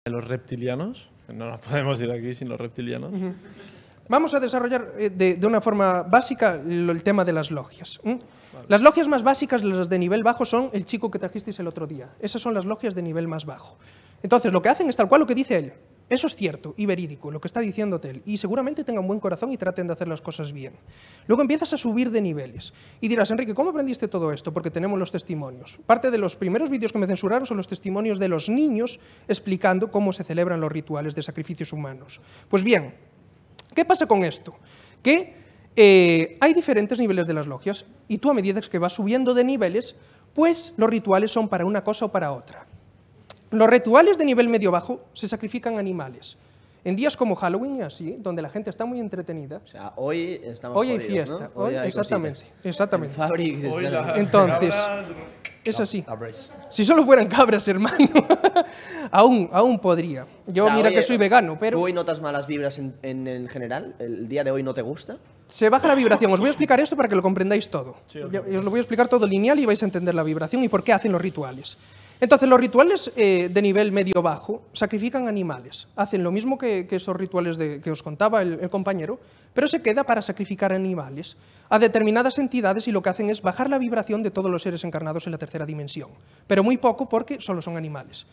Los reptilianos, no nos podemos ir aquí sin los reptilianos. Vamos a desarrollar de una forma básica el tema de las logias. Vale. Las logias más básicas, las de nivel bajo, son el chico que trajisteis el otro día. Esas son las logias de nivel más bajo. Entonces, lo que hacen es tal cual lo que dice él. Eso es cierto y verídico, lo que está diciéndote él. Y seguramente tengan buen corazón y traten de hacer las cosas bien. Luego empiezas a subir de niveles. Y dirás, Enrique, ¿cómo aprendiste todo esto? Porque tenemos los testimonios. Parte de los primeros vídeos que me censuraron son los testimonios de los niños explicando cómo se celebran los rituales de sacrificios humanos. Pues bien, ¿qué pasa con esto? Que hay diferentes niveles de las logias y tú a medida que vas subiendo de niveles, pues los rituales son para una cosa o para otra. Los rituales de nivel medio-bajo se sacrifican animales. En días como Halloween y así, donde la gente está muy entretenida. O sea, hoy estamos hoy hay jodidos, fiesta, ¿no? hoy exactamente, exactamente. Entonces, es así. Si solo fueran cabras, hermano, aún podría. Yo, o sea, mira, oye, que soy vegano, pero... ¿Tú hoy notas malas vibras en general? ¿El día de hoy no te gusta? Se baja la vibración. Os voy a explicar esto para que lo comprendáis todo. Sí, okay. Os lo voy a explicar todo lineal y vais a entender la vibración y por qué hacen los rituales. Entonces, los rituales de nivel medio-bajo sacrifican animales. Hacen lo mismo que esos rituales que os contaba el compañero, pero se queda para sacrificar animales a determinadas entidades y lo que hacen es bajar la vibración de todos los seres encarnados en la tercera dimensión. Pero muy poco porque solo son animales.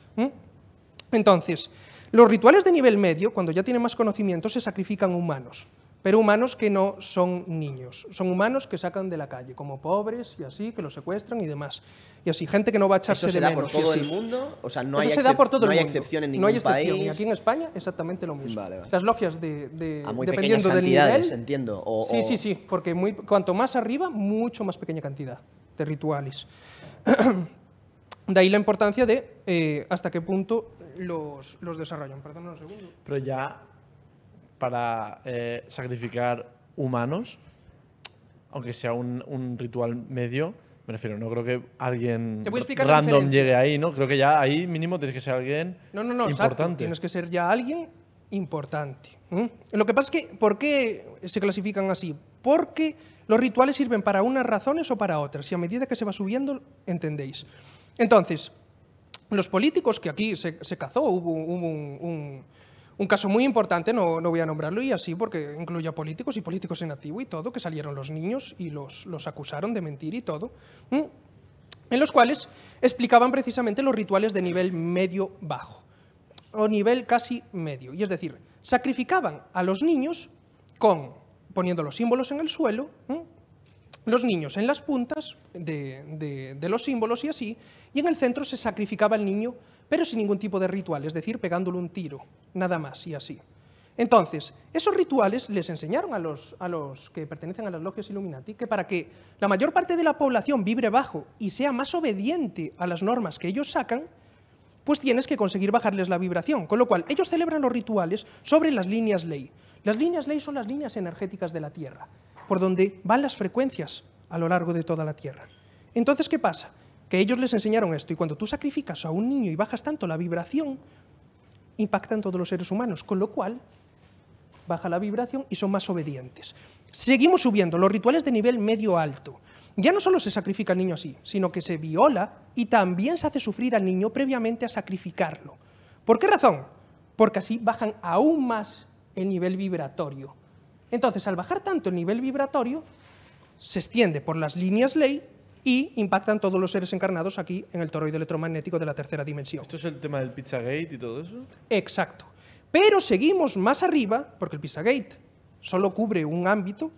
Entonces, los rituales de nivel medio, cuando ya tienen más conocimiento, se sacrifican humanos. Pero humanos que no son niños, son humanos que sacan de la calle, como pobres y así, que los secuestran y demás. Y así, gente que no va a echarse de menos. ¿Eso se da por todo el mundo? O sea, no hay excepción en ningún país. No hay excepción, y aquí en España exactamente lo mismo. Vale, vale. Las logias muy dependiendo del nivel... entiendo. Sí, porque cuanto más arriba, mucho más pequeña cantidad de rituales. De ahí la importancia de hasta qué punto los desarrollan. Perdón un segundo. Pero ya... para sacrificar humanos, aunque sea un ritual medio, me refiero, no creo que alguien random llegue ahí, ¿no? Creo que ya ahí mínimo tienes que ser alguien importante. Exacto, tienes que ser ya alguien importante. Lo que pasa es que, ¿por qué se clasifican así? Porque los rituales sirven para unas razones o para otras, y a medida que se va subiendo, entendéis. Entonces, los políticos, que aquí se cazó, hubo un caso muy importante, no voy a nombrarlo y así, porque incluye a políticos y políticos en activo y todo, que salieron los niños y los acusaron de mentir y todo, en los cuales explicaban precisamente los rituales de nivel medio-bajo, o nivel casi medio. Y es decir, sacrificaban a los niños poniendo los símbolos en el suelo, los niños en las puntas de los símbolos y así, y en el centro se sacrificaba al niño, pero sin ningún tipo de ritual, es decir, pegándole un tiro, nada más y así. Entonces, esos rituales les enseñaron a los que pertenecen a las logias Illuminati que para que la mayor parte de la población vibre bajo y sea más obediente a las normas que ellos sacan, pues tienes que conseguir bajarles la vibración, con lo cual ellos celebran los rituales sobre las líneas ley. Las líneas ley son las líneas energéticas de la Tierra, por donde van las frecuencias a lo largo de toda la Tierra. Entonces, ¿qué pasa? Que ellos les enseñaron esto, y cuando tú sacrificas a un niño y bajas tanto la vibración, impactan todos los seres humanos, con lo cual baja la vibración y son más obedientes. Seguimos subiendo, los rituales de nivel medio-alto. Ya no solo se sacrifica al niño así, sino que se viola y también se hace sufrir al niño previamente a sacrificarlo. ¿Por qué razón? Porque así bajan aún más el nivel vibratorio. Entonces, al bajar tanto el nivel vibratorio, se extiende por las líneas ley y impactan todos los seres encarnados aquí en el toroide electromagnético de la tercera dimensión. ¿Esto es el tema del Pizzagate y todo eso? Exacto. Pero seguimos más arriba, porque el Pizzagate solo cubre un ámbito,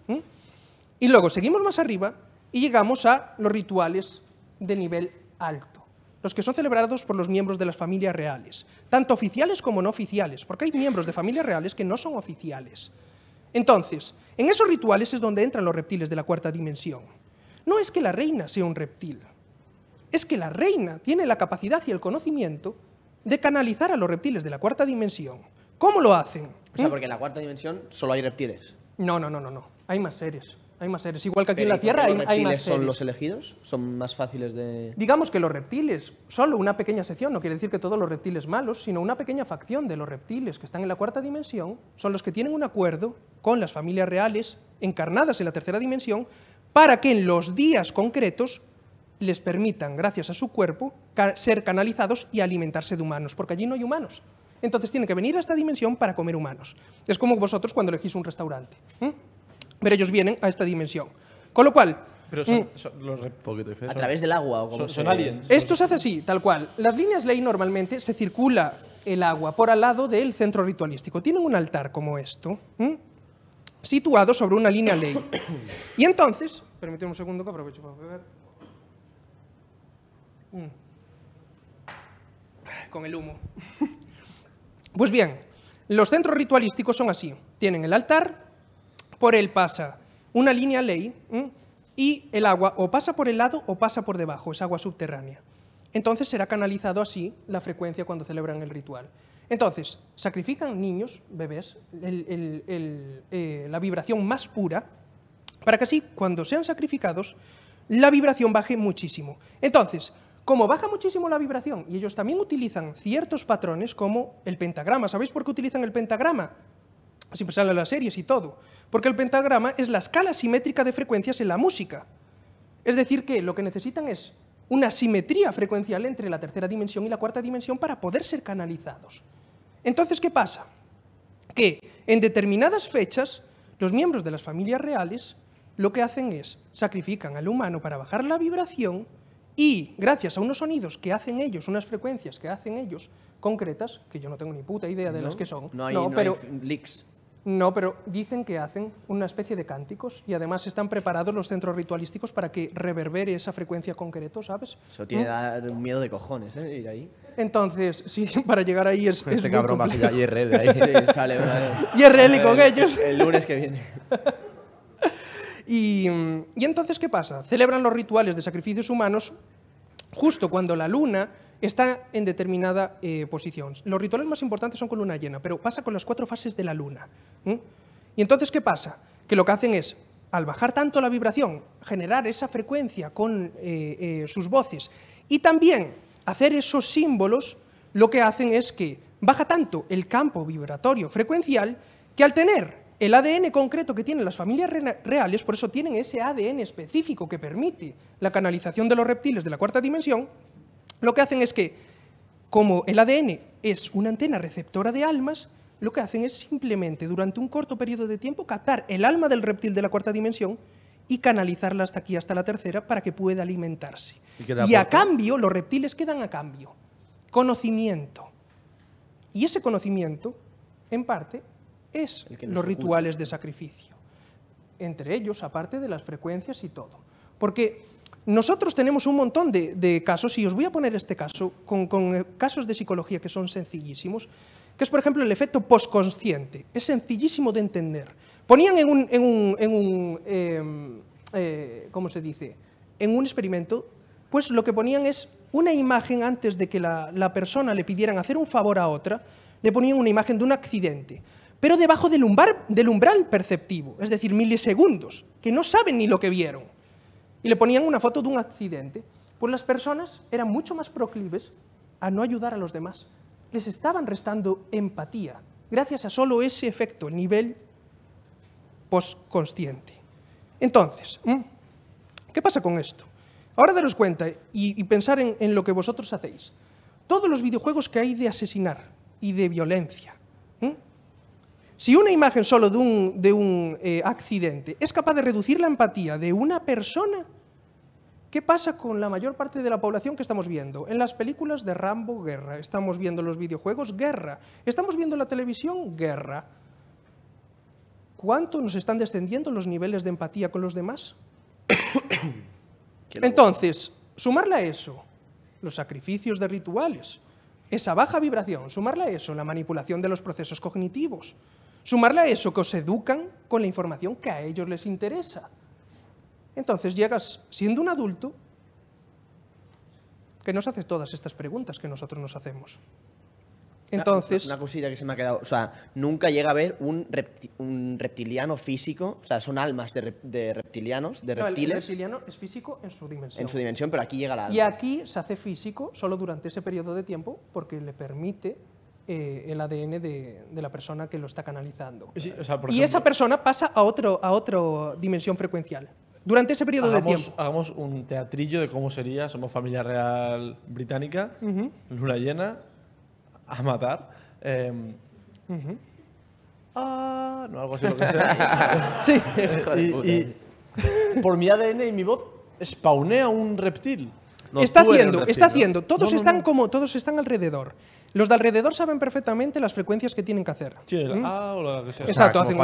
y luego seguimos más arriba y llegamos a los rituales de nivel alto, los que son celebrados por los miembros de las familias reales, tanto oficiales como no oficiales, porque hay miembros de familias reales que no son oficiales. Entonces, en esos rituales es donde entran los reptiles de la cuarta dimensión. No es que la reina sea un reptil, es que la reina tiene la capacidad y el conocimiento de canalizar a los reptiles de la cuarta dimensión. ¿Cómo lo hacen? O sea, porque en la cuarta dimensión solo hay reptiles. No. Hay más seres. Igual que aquí en la Tierra hay más seres. ¿Los reptiles son los elegidos? ¿Son más fáciles de...? Digamos que los reptiles, solo una pequeña sección, no quiere decir que todos los reptiles malos, sino una pequeña facción de los reptiles que están en la cuarta dimensión, son los que tienen un acuerdo con las familias reales encarnadas en la tercera dimensión para que en los días concretos les permitan, gracias a su cuerpo, ser canalizados y alimentarse de humanos, porque allí no hay humanos. Entonces tienen que venir a esta dimensión para comer humanos. Es como vosotros cuando elegís un restaurante. Pero ellos vienen a esta dimensión. Con lo cual... Pero son los a través del agua o como son aliens. Esto se hace así, tal cual. Las líneas ley normalmente se circula el agua por al lado del centro ritualístico. Tienen un altar como esto, situado sobre una línea ley. Y entonces... Permíteme un segundo que aprovecho para beber. Con el humo. Pues bien, los centros ritualísticos son así. Tienen el altar, por él pasa una línea ley, y el agua o pasa por el lado o pasa por debajo, es agua subterránea. Entonces será canalizado así la frecuencia cuando celebran el ritual. Entonces, sacrifican niños, bebés, la vibración más pura, para que así, cuando sean sacrificados, la vibración baje muchísimo. Entonces, como baja muchísimo la vibración, y ellos también utilizan ciertos patrones como el pentagrama. ¿Sabéis por qué utilizan el pentagrama? Siempre sale en las series y todo. Porque el pentagrama es la escala simétrica de frecuencias en la música. Es decir, que lo que necesitan es una simetría frecuencial entre la tercera dimensión y la cuarta dimensión para poder ser canalizados. Entonces, ¿qué pasa? Que en determinadas fechas, los miembros de las familias reales lo que hacen es sacrifican al humano para bajar la vibración y, gracias a unos sonidos que hacen ellos, unas frecuencias que hacen ellos concretas, que yo no tengo ni puta idea de las que son. No hay leaks. No, pero dicen que hacen una especie de cánticos y además están preparados los centros ritualísticos para que reverbere esa frecuencia concreta, ¿sabes? Eso tiene que dar un miedo de cojones, ir ahí. Entonces, sí, para llegar ahí es este cabrón va a hacer IRL de ahí. Sí, sale una vez. IRL con ellos. El lunes que viene. Y entonces, ¿qué pasa? Celebran los rituales de sacrificios humanos justo cuando la luna está en determinada posición. Los rituales más importantes son con luna llena, pero pasa con las 4 fases de la luna. Y entonces, ¿qué pasa? Que lo que hacen es, al bajar tanto la vibración, generar esa frecuencia con sus voces y también hacer esos símbolos, lo que hacen es que baja tanto el campo vibratorio frecuencial que al tener el ADN concreto que tienen las familias reales, por eso tienen ese ADN específico que permite la canalización de los reptiles de la cuarta dimensión, lo que hacen es que, como el ADN es una antena receptora de almas, lo que hacen es simplemente, durante un corto periodo de tiempo, captar el alma del reptil de la cuarta dimensión y canalizarla hasta aquí, hasta la tercera, para que pueda alimentarse. Y a cambio, los reptiles quedan a cambio. Conocimiento. Y ese conocimiento, en parte, es los rituales de sacrificio. Entre ellos, aparte de las frecuencias y todo. Porque nosotros tenemos un montón de casos, y os voy a poner este caso, con casos de psicología que son sencillísimos, que es, por ejemplo, el efecto postconsciente. Es sencillísimo de entender. Ponían ¿cómo se dice? En un experimento, pues lo que ponían es una imagen antes de que la persona le pidieran hacer un favor a otra, le ponían una imagen de un accidente, pero debajo del umbral perceptivo, es decir, milisegundos, que no saben ni lo que vieron. Y le ponían una foto de un accidente, pues las personas eran mucho más proclives a no ayudar a los demás. Les estaban restando empatía, gracias a solo ese efecto, el nivel postconsciente. Entonces, ¿qué pasa con esto? Ahora daros cuenta y pensar en lo que vosotros hacéis. Todos los videojuegos que hay de asesinar y de violencia. Si una imagen solo de un accidente es capaz de reducir la empatía de una persona, ¿qué pasa con la mayor parte de la población que estamos viendo? En las películas de Rambo, guerra. Estamos viendo los videojuegos, guerra. Estamos viendo la televisión, guerra. ¿Cuánto nos están descendiendo los niveles de empatía con los demás? Entonces, sumarle a eso los sacrificios de rituales, esa baja vibración, sumarle a eso la manipulación de los procesos cognitivos, sumarle a eso que os educan con la información que a ellos les interesa. Entonces llegas siendo un adulto que nos hace todas estas preguntas que nosotros nos hacemos. Entonces, una cosilla que se me ha quedado, o sea, nunca llega a haber un reptiliano físico, o sea, son almas de reptilianos, de reptiles. El reptiliano es físico en su dimensión. En su dimensión, pero aquí llega la alma. Y aquí se hace físico solo durante ese periodo de tiempo porque le permite el ADN de la persona que lo está canalizando. Sí, o sea, por y ejemplo, esa persona pasa a otra dimensión frecuencial. Durante ese periodo de tiempo. Hagamos un teatrillo de cómo sería, somos familia real británica, luna llena, a matar. No, algo así lo que sea. Sí. Y por mi ADN y mi voz, spawnea un reptil. No, está haciendo. Todos están alrededor. Los de alrededor saben perfectamente las frecuencias que tienen que hacer. Sí, o lo que sea. Exacto, hacen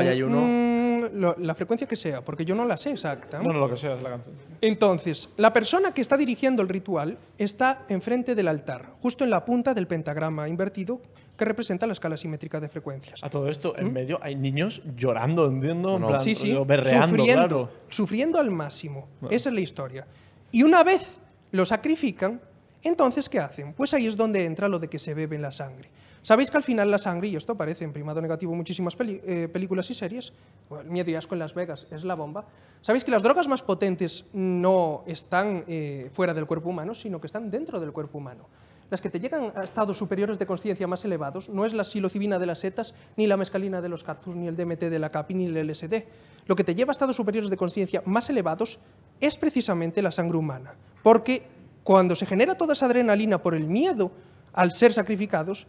la frecuencia que sea, porque yo no la sé exacta. No, lo que sea, es la canción. Entonces, la persona que está dirigiendo el ritual está enfrente del altar, justo en la punta del pentagrama invertido que representa la escala simétrica de frecuencias. A todo esto, en medio hay niños llorando, entiendo, en plan, sí, berreando, claro. Sufriendo al máximo. Esa es la historia. Y una vez lo sacrifican, entonces, ¿qué hacen? Pues ahí es donde entra lo de que se beben la sangre. ¿Sabéis que al final la sangre, y esto aparece en Primado Negativo en muchísimas películas y series, El miedo y asco en Las Vegas es la bomba? ¿Sabéis que las drogas más potentes no están fuera del cuerpo humano, sino que están dentro del cuerpo humano? Las que te llegan a estados superiores de consciencia más elevados no es la psilocibina de las setas, ni la mescalina de los cactus, ni el DMT de la CAPI, ni el LSD. Lo que te lleva a estados superiores de consciencia más elevados es precisamente la sangre humana, porque cuando se genera toda esa adrenalina por el miedo al ser sacrificados,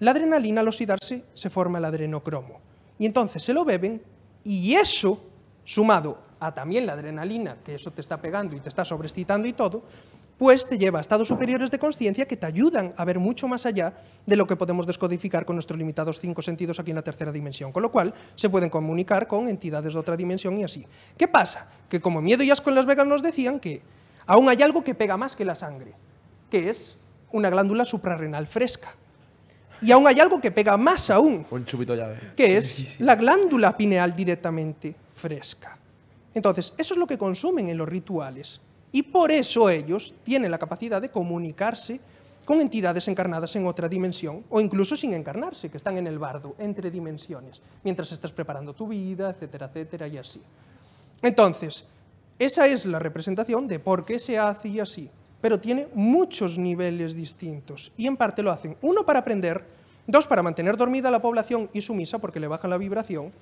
la adrenalina al oxidarse se forma el adrenocromo. Y entonces se lo beben y eso, sumado a también la adrenalina, que eso te está pegando y te está sobreexcitando y todo, pues te lleva a estados superiores de consciencia que te ayudan a ver mucho más allá de lo que podemos descodificar con nuestros limitados 5 sentidos aquí en la tercera dimensión, con lo cual se pueden comunicar con entidades de otra dimensión y así. ¿Qué pasa? Que como Miedo y Asco en Las Vegas nos decían que aún hay algo que pega más que la sangre, que es una glándula suprarrenal fresca. Y aún hay algo que pega más aún, un chupito llave, que es la glándula pineal directamente fresca. Entonces, eso es lo que consumen en los rituales. Y por eso ellos tienen la capacidad de comunicarse con entidades encarnadas en otra dimensión, o incluso sin encarnarse, que están en el bardo, entre dimensiones, mientras estás preparando tu vida, etcétera, etcétera, y así. Entonces, esa es la representación de por qué se hace así, pero tiene muchos niveles distintos, y en parte lo hacen, 1, para aprender, 2, para mantener dormida a la población y sumisa, porque le bajan la vibración,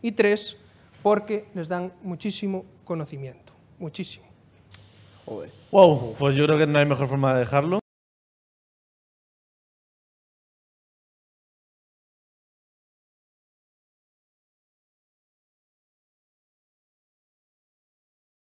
y 3, porque les dan muchísimo conocimiento, muchísimo. Wow, pues yo creo que no hay mejor forma de dejarlo.